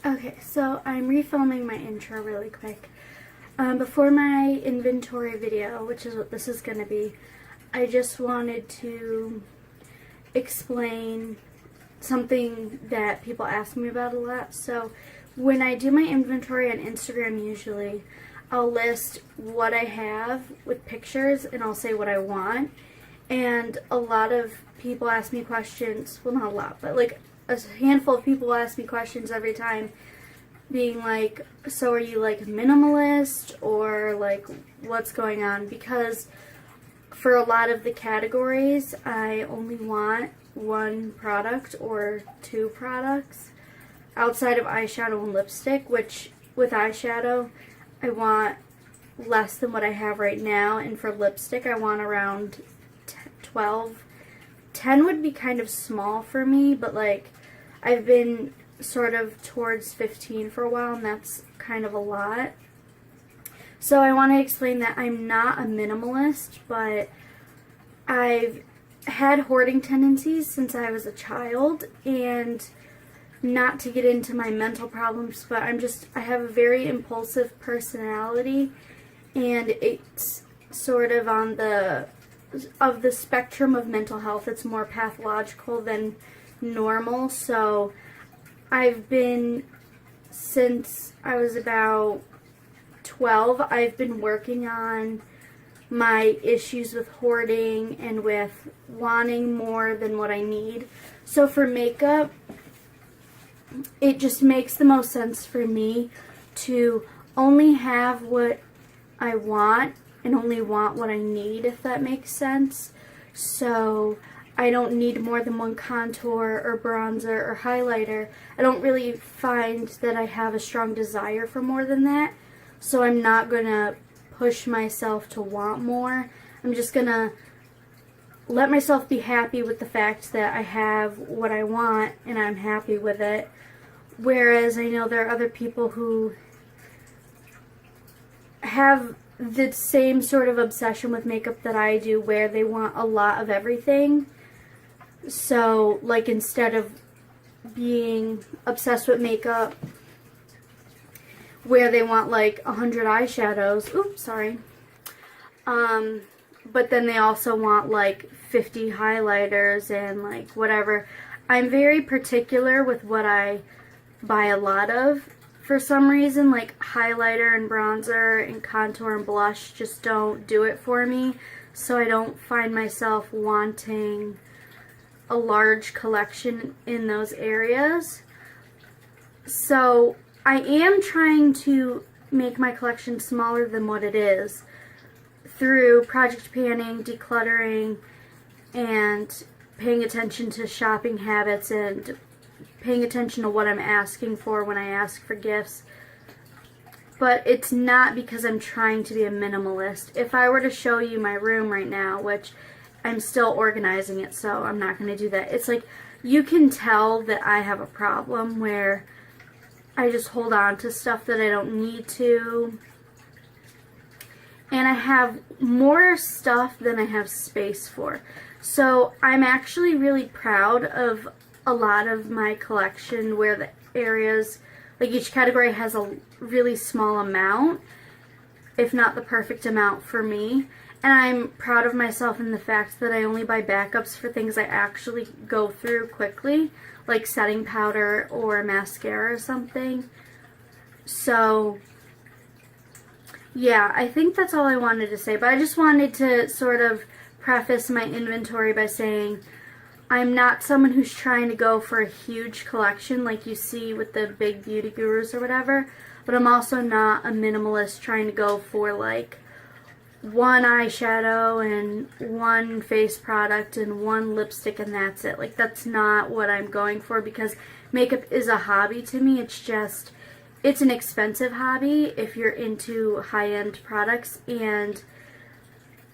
Okay, so I'm refilming my intro really quick. Before my inventory video, which is what this is going to be, I just wanted to explain something that people ask me about a lot. So when I do my inventory on Instagram, usually I'll list what I have with pictures and I'll say what I want. And a lot of people ask me questions, well, not a lot, but like a handful of people ask me questions every time, being like, so are you like minimalist, or like what's going on? Because for a lot of the categories, I only want one product or two products outside of eyeshadow and lipstick, which with eyeshadow I want less than what I have right now, and for lipstick I want around 12. 10 would be kind of small for me, but like I've been sort of towards 15 for a while, and that's kind of a lot. So I want to explain that I'm not a minimalist, but I've had hoarding tendencies since I was a child, and not to get into my mental problems, but I have a very impulsive personality, and it's sort of on the spectrum of mental health. It's more pathological than normal. So I've been, since I was about 12, I've been working on my issues with hoarding and with wanting more than what I need. So for makeup, it just makes the most sense for me to only have what I want and only want what I need, if that makes sense. So I don't need more than one contour or bronzer or highlighter. I don't really find that I have a strong desire for more than that. So I'm not going to push myself to want more. I'm just going to let myself be happy with the fact that I have what I want and I'm happy with it. Whereas I know there are other people who have the same sort of obsession with makeup that I do, where they want a lot of everything. So, like, instead of being obsessed with makeup, where they want like 100 eyeshadows, but then they also want like 50 highlighters and like whatever. I'm very particular with what I buy a lot of. For some reason, like highlighter and bronzer and contour and blush just don't do it for me. So I don't find myself wanting a large collection in those areas. So I am trying to make my collection smaller than what it is through project planning, decluttering, and paying attention to shopping habits and paying attention to what I'm asking for when I ask for gifts. But it's not because I'm trying to be a minimalist. If I were to show you my room right now, which I'm still organizing it, so I'm not going to do that. It's like you can tell that I have a problem where I just hold on to stuff that I don't need to. And I have more stuff than I have space for. So I'm actually really proud of a lot of my collection where the areas, like each category has a really small amount, if not the perfect amount for me. And I'm proud of myself in the fact that I only buy backups for things I actually go through quickly, like setting powder or mascara or something. So yeah, I think that's all I wanted to say. But I just wanted to sort of preface my inventory by saying I'm not someone who's trying to go for a huge collection like you see with the big beauty gurus or whatever, but I'm also not a minimalist trying to go for like one eyeshadow and one face product and one lipstick and that's it. Like, that's not what I'm going for, because makeup is a hobby to me. It's an expensive hobby if you're into high-end products, and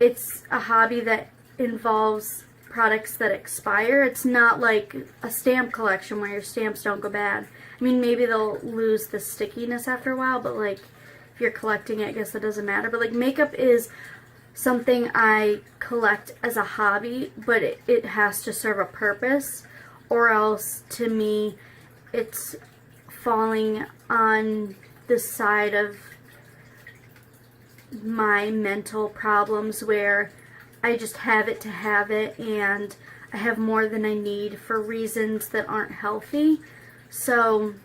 it's a hobby that involves products that expire. It's not like a stamp collection where your stamps don't go bad. I mean, maybe they'll lose the stickiness after a while, but like if you're collecting it, I guess that doesn't matter. But like makeup is something I collect as a hobby, but it has to serve a purpose, or else to me it's falling on the side of my mental problems where I just have it to have it, and I have more than I need for reasons that aren't healthy. So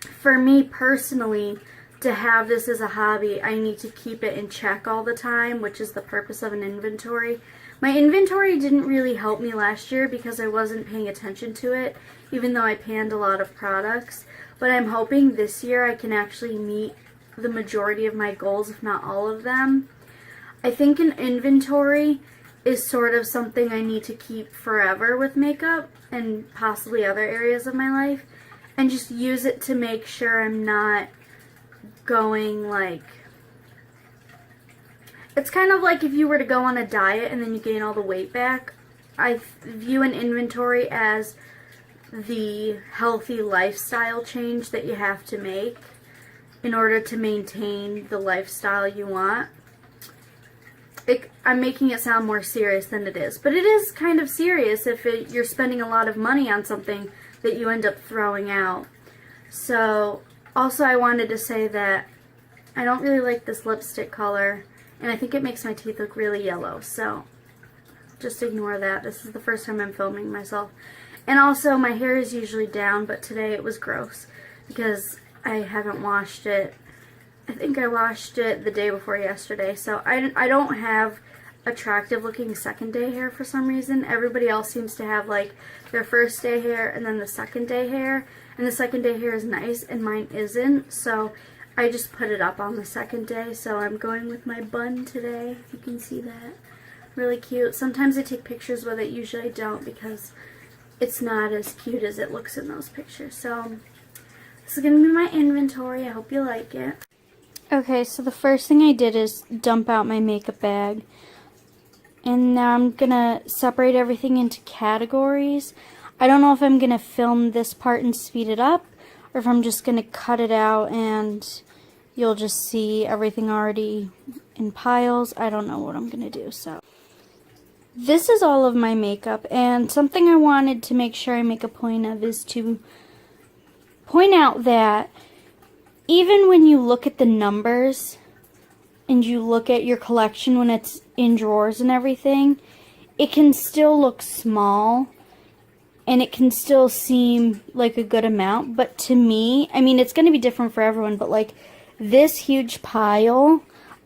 for me personally, to have this as a hobby, I need to keep it in check all the time, which is the purpose of an inventory. My inventory didn't really help me last year because I wasn't paying attention to it, even though I panned a lot of products. But I'm hoping this year I can actually meet the majority of my goals, if not all of them. I think an inventory is sort of something I need to keep forever with makeup and possibly other areas of my life, and just use it to make sure I'm not going like, it's kind of like if you were to go on a diet and then you gain all the weight back. I view an inventory as the healthy lifestyle change that you have to make in order to maintain the lifestyle you want. I'm making it sound more serious than it is, but it is kind of serious if you're spending a lot of money on something that you end up throwing out. So also I wanted to say that I don't really like this lipstick color, and I think it makes my teeth look really yellow, so just ignore that. This is the first time I'm filming myself. And also my hair is usually down, but today it was gross because I haven't washed it. I think I washed it the day before yesterday, so I don't have attractive looking second day hair for some reason. Everybody else seems to have like their first day hair and then the second day hair, and the second day hair is nice and mine isn't, so I just put it up on the second day. So I'm going with my bun today, if you can see that. Really cute. Sometimes I take pictures with it, usually I don't because it's not as cute as it looks in those pictures. So this is going to be my inventory. I hope you like it. Okay, so the first thing I did is dump out my makeup bag. And now I'm going to separate everything into categories. I don't know if I'm going to film this part and speed it up, or if I'm just going to cut it out and you'll just see everything already in piles. I don't know what I'm going to do. So this is all of my makeup, and something I wanted to make sure I make a point of is to point out that even when you look at the numbers and you look at your collection when it's in drawers and everything, it can still look small and it can still seem like a good amount. But to me, I mean, it's going to be different for everyone, but like this huge pile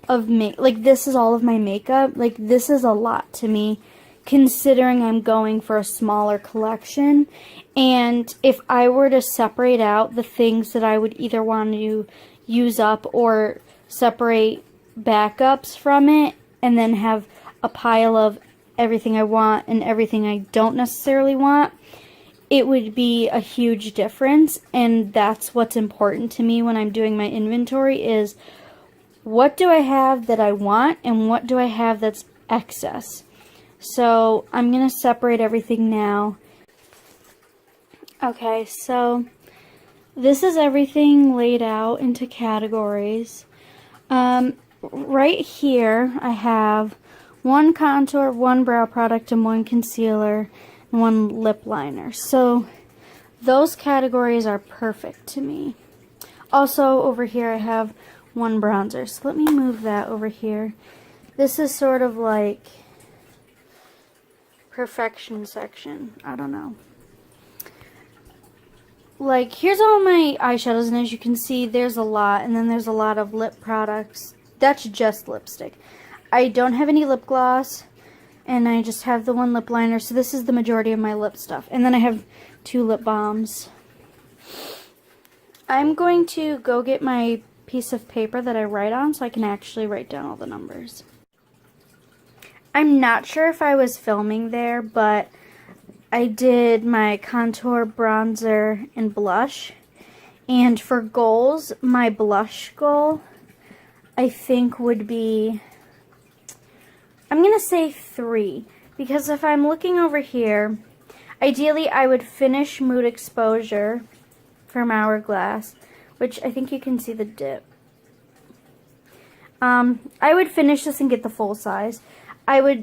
of like this is all of my makeup. Like this is a lot to me, considering I'm going for a smaller collection. And if I were to separate out the things that I would either want to use up or separate backups from it and then have a pile of everything I want and everything I don't necessarily want, it would be a huge difference. And that's what's important to me when I'm doing my inventory is what do I have that I want and what do I have that's excess. So I'm going to separate everything now. Okay, so this is everything laid out into categories. Right here I have one contour, one brow product, and one concealer, and one lip liner. So those categories are perfect to me. Also over here I have one bronzer. So let me move that over here. This is sort of like perfection section. I don't know. Like, here's all my eyeshadows, and as you can see, there's a lot, and then there's a lot of lip products. That's just lipstick. I don't have any lip gloss, and I just have the one lip liner, so this is the majority of my lip stuff. And then I have 2 lip balms. I'm going to go get my piece of paper that I write on so I can actually write down all the numbers. I'm not sure if I was filming there, but I did my contour, bronzer, and blush. And for goals, my blush goal, I think would be, I'm going to say 3. Because if I'm looking over here, ideally I would finish Mood Exposure from Hourglass, which I think you can see the dip. I would finish this and get the full size.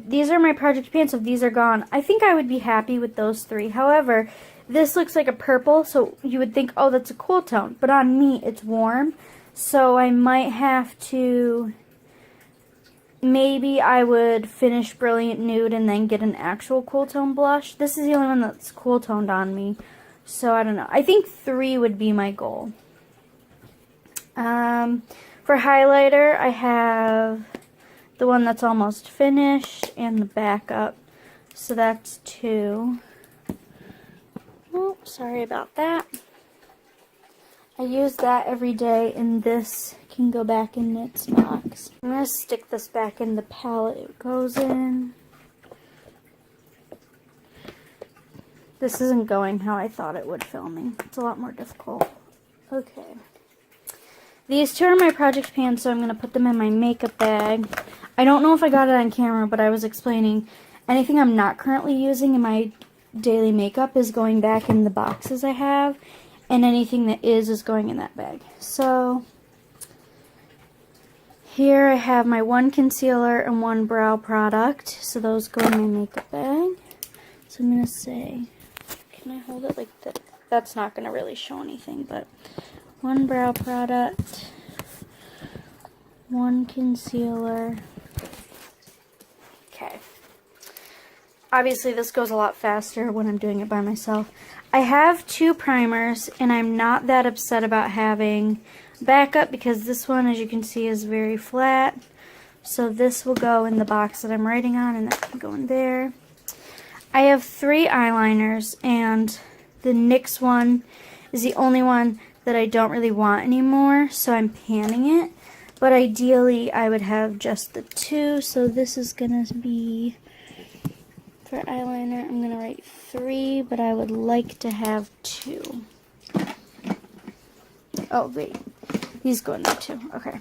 These are my project pants, so if these are gone, I think I would be happy with those 3. However, This looks like a purple, so you would think, oh, that's a cool tone. But on me, it's warm. So I might have to, maybe I would finish Brilliant Nude and then get an actual cool tone blush. This is the only one that's cool toned on me. So I don't know. I think 3 would be my goal. For highlighter, I have the one that's almost finished and the backup. So that's 2. Oh, sorry about that. I use that every day, and this can go back in its box. I'm going to stick this back in the palette it goes in. This isn't going how I thought it would filming. It's a lot more difficult. Okay. These 2 are my project pans, so I'm going to put them in my makeup bag. I don't know if I got it on camera, but I was explaining anything I'm not currently using in my daily makeup is going back in the boxes I have, and anything that is going in that bag. So here I have my 1 concealer and 1 brow product, so those go in my makeup bag. So I'm going to say, can I hold it like that? That's not going to really show anything, but 1 brow product, 1 concealer. Okay. Obviously this goes a lot faster when I'm doing it by myself. I have 2 primers, and I'm not that upset about having backup because this one, as you can see, is very flat. So this will go in the box that I'm writing on, and that can go in there. I have 3 eyeliners, and the NYX one is the only one that I don't really want anymore, so I'm panning it. But ideally, I would have just the 2, so this is going to be, for eyeliner, I'm going to write 3, but I would like to have 2. Oh, wait. These go in there too. Okay.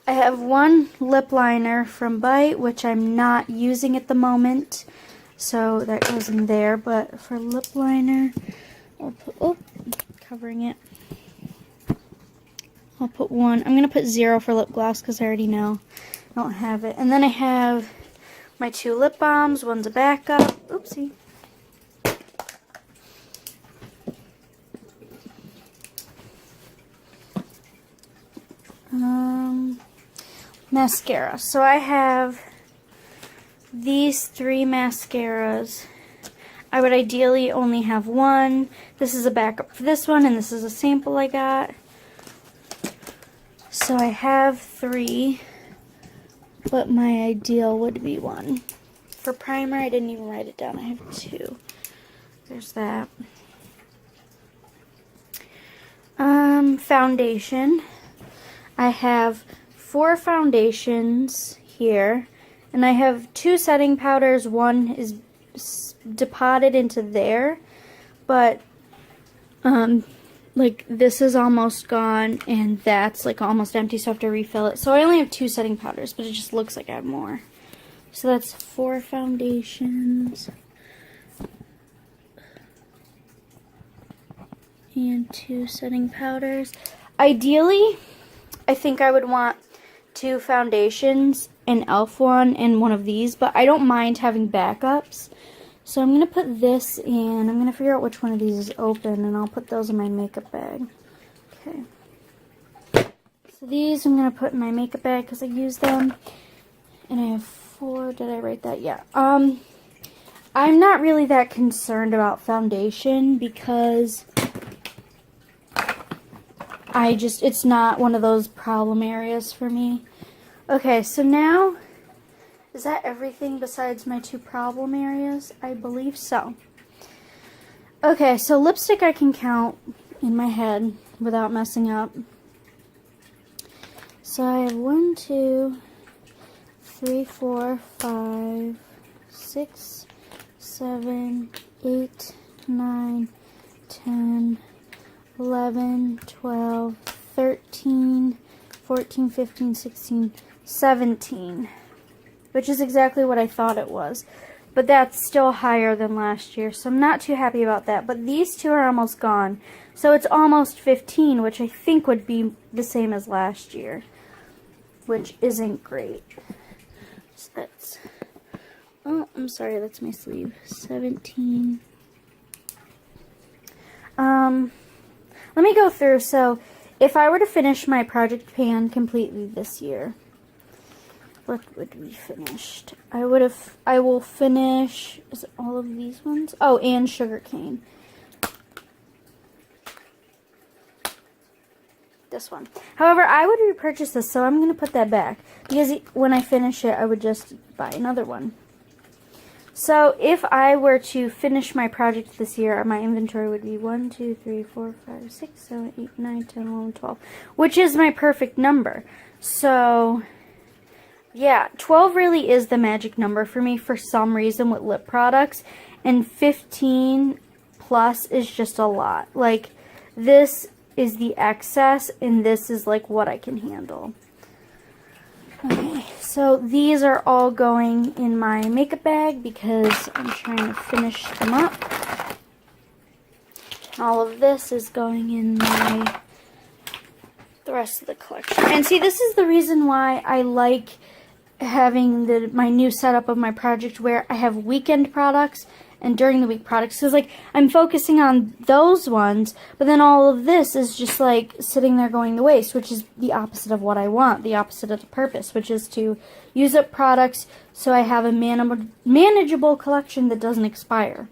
I have 1 lip liner from Bite, which I'm not using at the moment, so that goes in there. But for lip liner, I'll put, oh, covering it. I'll put 1. I'm going to put 0 for lip gloss because I already know I don't have it. And then I have my 2 lip balms. One's a backup. Oopsie. Mascara. So I have these 3 mascaras. I would ideally only have 1. This is a backup for this one, and this is a sample I got. So I have 3, but my ideal would be 1. For primer, I didn't even write it down. I have 2. There's that. Foundation. I have 4 foundations here, and I have 2 setting powders. One is depotted into there, but like this is almost gone, and that's like almost empty, so I have to refill it. So I only have 2 setting powders, but it just looks like I have more. So that's 4 foundations and 2 setting powders. Ideally, I think I would want 2 foundations, an e.l.f. one, and one of these, but I don't mind having backups. So I'm going to put this in. I'm going to figure out which one of these is open, and I'll put those in my makeup bag. Okay. So these I'm going to put in my makeup bag because I use them. And I have 4. Did I write that? Yeah. I'm not really that concerned about foundation because it's not one of those problem areas for me. Okay, so now, is that everything besides my 2 problem areas? I believe so. Okay, so lipstick I can count in my head without messing up. So I have 1, 2, 3, 4, 5, 6, 7, 8, 9, 10, 11, 12, 13, 14, 15, 16, 17. Which is exactly what I thought it was. But that's still higher than last year, so I'm not too happy about that. But these 2 are almost gone. So it's almost 15, which I think would be the same as last year. Which isn't great. So that's... Oh, I'm sorry, that's my sleeve. 17. let me go through. So, if I were to finish my project pan completely this year, what would we finished? I will finish, is it all of these ones? Oh, and sugarcane. This one. However, I would repurchase this, so I'm going to put that back. Because when I finish it, I would just buy another one. So, if I were to finish my project this year, my inventory would be 1, 2, 3, 4, 5, 6, 7, 8, 9, 10, 11, 12. Which is my perfect number. So, yeah, 12 really is the magic number for me for some reason with lip products. And 15 plus is just a lot. Like, this is the excess, and this is like what I can handle. Okay, so these are all going in my makeup bag because I'm trying to finish them up. All of this is going in the rest of the collection. And see, this is the reason why I like having my new setup of my project where I have weekend products and during the week products. Because like I'm focusing on those ones, but then all of this is just like sitting there going to waste, which is the opposite of what I want, the opposite of the purpose, which is to use up products so I have a manageable collection that doesn't expire.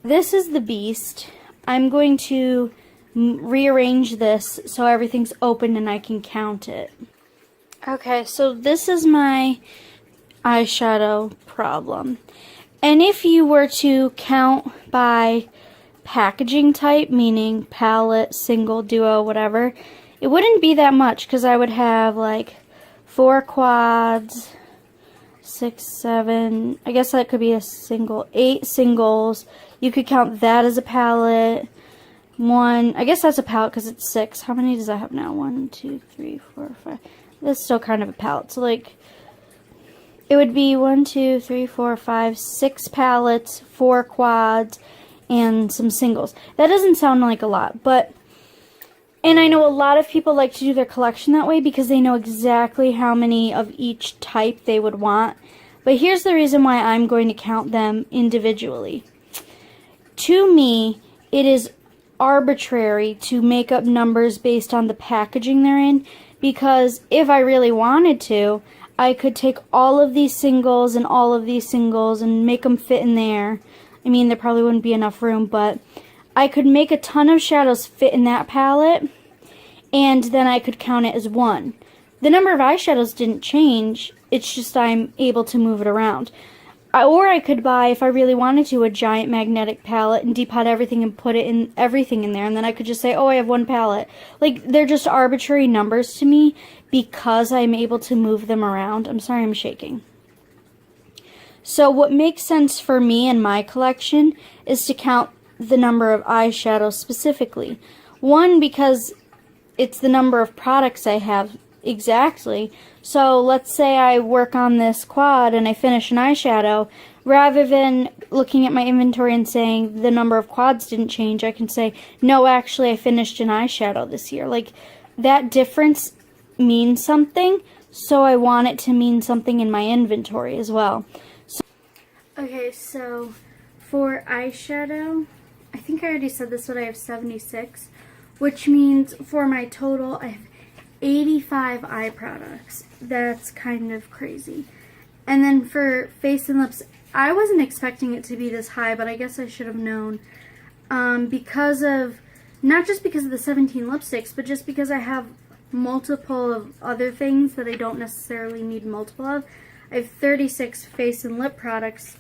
This is the beast. I'm going to rearrange this so everything's open and I can count it. Okay, so this is my eyeshadow problem. And if you were to count by packaging type, meaning palette, single, duo, whatever, it wouldn't be that much because I would have like 4 quads, 6, 7, I guess that could be a single, 8 singles. You could count that as a palette. 1, I guess that's a palette because it's 6. How many does that have now? 1, 2, 3, 4, 5. That's still kind of a palette. So like, it would be 1, 2, 3, 4, 5, 6 palettes, 4 quads, and some singles. That doesn't sound like a lot, but, and I know a lot of people like to do their collection that way because they know exactly how many of each type they would want. But here's the reason why I'm going to count them individually. To me, it is arbitrary to make up numbers based on the packaging they're in, because if I really wanted to, I could take all of these singles and all of these singles and make them fit in there. I mean, there probably wouldn't be enough room, but I could make a ton of shadows fit in that palette, and then I could count it as 1. The number of eyeshadows didn't change, it's just I'm able to move it around. Or I could buy, if I really wanted to, a giant magnetic palette and depot everything and put everything in there, and then I could just say, oh, I have 1 palette. Like, they're just arbitrary numbers to me because I'm able to move them around. I'm sorry I'm shaking. So what makes sense for me in my collection is to count the number of eyeshadows specifically. 1, because it's the number of products I have exactly. So let's say I work on this quad and I finish an eyeshadow. Rather than looking at my inventory and saying the number of quads didn't change, I can say, no, actually I finished an eyeshadow this year. Like, that difference means something, so I want it to mean something in my inventory as well. Okay, so for eyeshadow, I think I already said this, but I have 76, which means for my total, I have 85 eye products. That's kind of crazy. And then for face and lips, I wasn't expecting it to be this high, but I guess I should have known. Because of, not just because of the 17 lipsticks, but just because I have multiple of other things that I don't necessarily need multiple of. I have 36 face and lip products,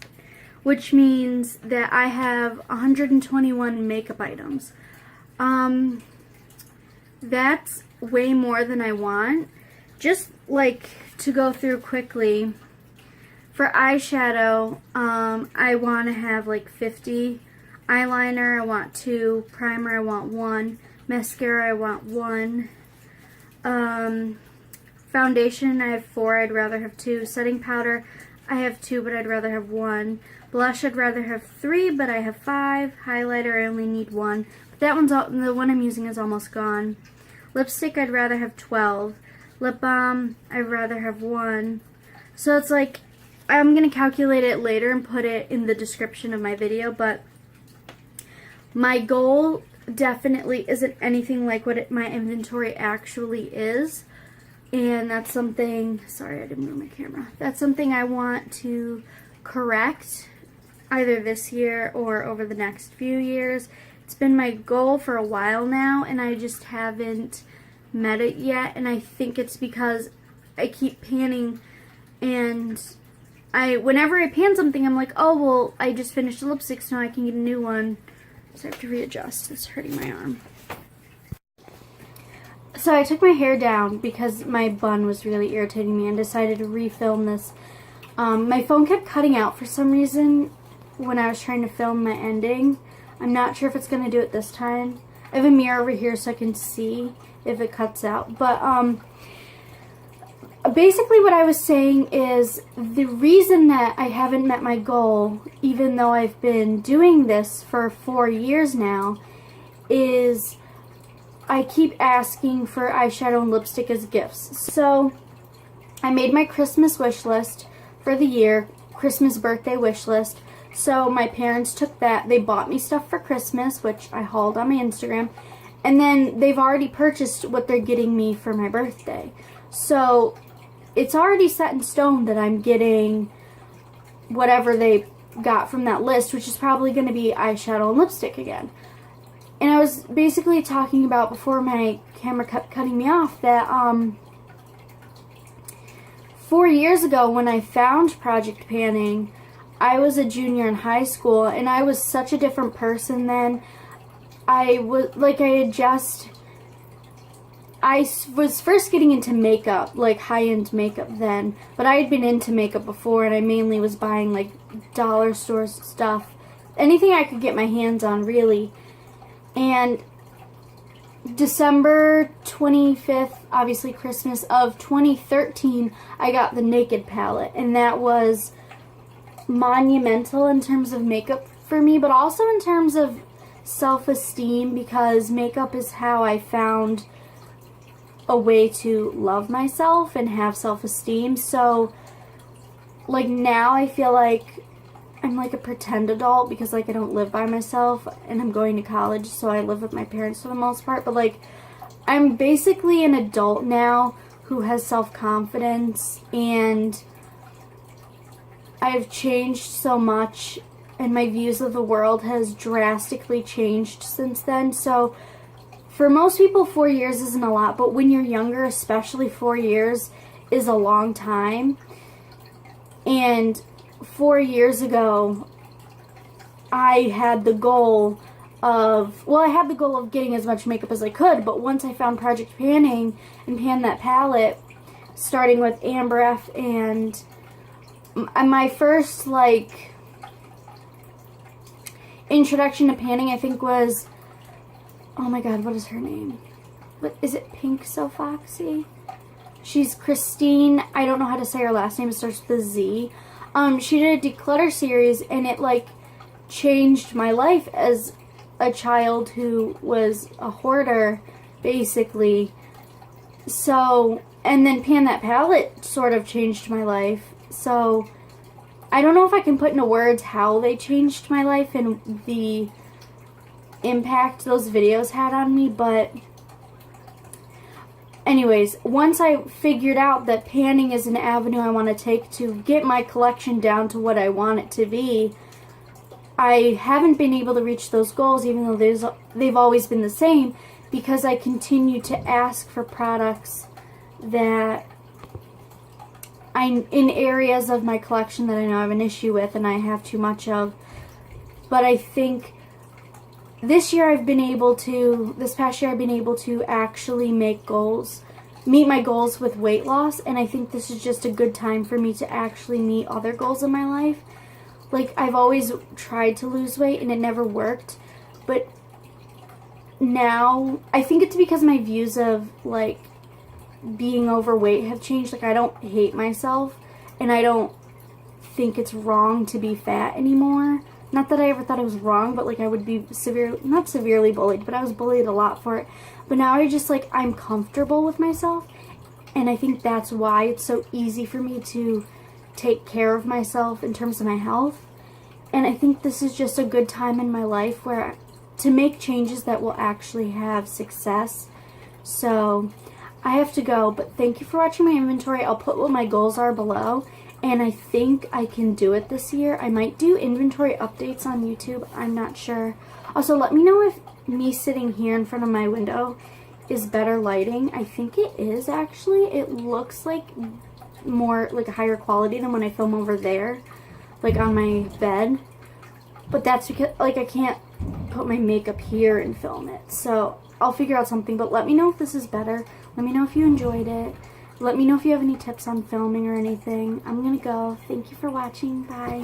which means that I have 121 makeup items. That's way more than I want. Just like to go through quickly, for eyeshadow, I want to have like 50. Eyeliner, I want 2. Primer, I want 1. Mascara, I want 1. Foundation, I have 4. I'd rather have 2. Setting powder, I have 2, but I'd rather have 1. Blush, I'd rather have 3, but I have 5. Highlighter, I only need 1. But that one's the one I'm using is almost gone. Lipstick, I'd rather have 12. Lip balm, I'd rather have 1. So it's like, I'm going to calculate it later and put it in the description of my video, but My goal definitely isn't anything like what my inventory actually is. And that's something, sorry I didn't move my camera. That's something I want to correct either this year or over the next few years. It's been my goal for a while now and I just haven't met it yet. And I think it's because I keep panning, and whenever I pan something, I'm like, oh, well, I just finished the lipstick, so now I can get a new one. So I have to readjust. It's hurting my arm. So I took my hair down because my bun was really irritating me and decided to refilm this. My phone kept cutting out for some reason when I was trying to film my ending. I'm not sure if it's going to do it this time. I have a mirror over here so I can see if it cuts out. But basically what I was saying is the reason that I haven't met my goal, even though I've been doing this for 4 years now, is I keep asking for eyeshadow and lipstick as gifts. So I made my Christmas wish list for the year, Christmas birthday wish list. So my parents took that, they bought me stuff for Christmas, which I hauled on my Instagram, and then they've already purchased what they're getting me for my birthday. So it's already set in stone that I'm getting whatever they got from that list, which is probably going to be eyeshadow and lipstick again. And I was basically talking about, before my camera kept cutting me off, that 4 years ago when I found project panning, I was a junior in high school and I was such a different person then. I was first getting into makeup, like high-end makeup then, but I had been into makeup before, and I mainly was buying like dollar store stuff, anything I could get my hands on, really. And December 25th, obviously Christmas of 2013, I got the Naked palette, and that was monumental in terms of makeup for me, but also in terms of self-esteem, because makeup is how I found a way to love myself and have self-esteem. So like now I feel like I'm like a pretend adult, because like I don't live by myself and I'm going to college, so I live with my parents for the most part, but like I'm basically an adult now who has self-confidence, and I've changed so much and my views of the world has drastically changed since then. So for most people, 4 years isn't a lot, but when you're younger, especially 4 years is a long time. And 4 years ago, I had the goal of getting as much makeup as I could, but once I found Project Panning and panned that palette, starting with Amber F, and my first, like, introduction to panning, I think, was, oh my god, what is her name? What is it? Pink So Foxy? She's Christine. I don't know how to say her last name. It starts with a Z. She did a declutter series, and it like changed my life as a child who was a hoarder, basically. So, and then Pan That Palette sort of changed my life. So I don't know if I can put into words how they changed my life and the impact those videos had on me, but anyways, once I figured out that panning is an avenue I want to take to get my collection down to what I want it to be, I haven't been able to reach those goals, even though they've always been the same, because I continue to ask for products that in areas of my collection that I know I have an issue with and I have too much of. But I think this past year I've been able to actually meet my goals with weight loss, and I think this is just a good time for me to actually meet other goals in my life. Like, I've always tried to lose weight and it never worked, but now I think it's because my views of like being overweight have changed. Like, I don't hate myself and I don't think it's wrong to be fat anymore. Not that I ever thought it was wrong, but like I would be not severely bullied, but I was bullied a lot for it. But now I just like, I'm comfortable with myself, and I think that's why it's so easy for me to take care of myself in terms of my health. And I think this is just a good time in my life where to make changes that will actually have success. So I have to go, but thank you for watching my inventory. I'll put what my goals are below, and I think I can do it this year. I might do inventory updates on YouTube. I'm not sure. Also, let me know if me sitting here in front of my window is better lighting. I think it is, actually. It looks like more, like a higher quality than when I film over there, like on my bed. But that's because, like, I can't put my makeup here and film it. So I'll figure out something, but let me know if this is better. Let me know if you enjoyed it. Let me know if you have any tips on filming or anything. I'm gonna go. Thank you for watching. Bye.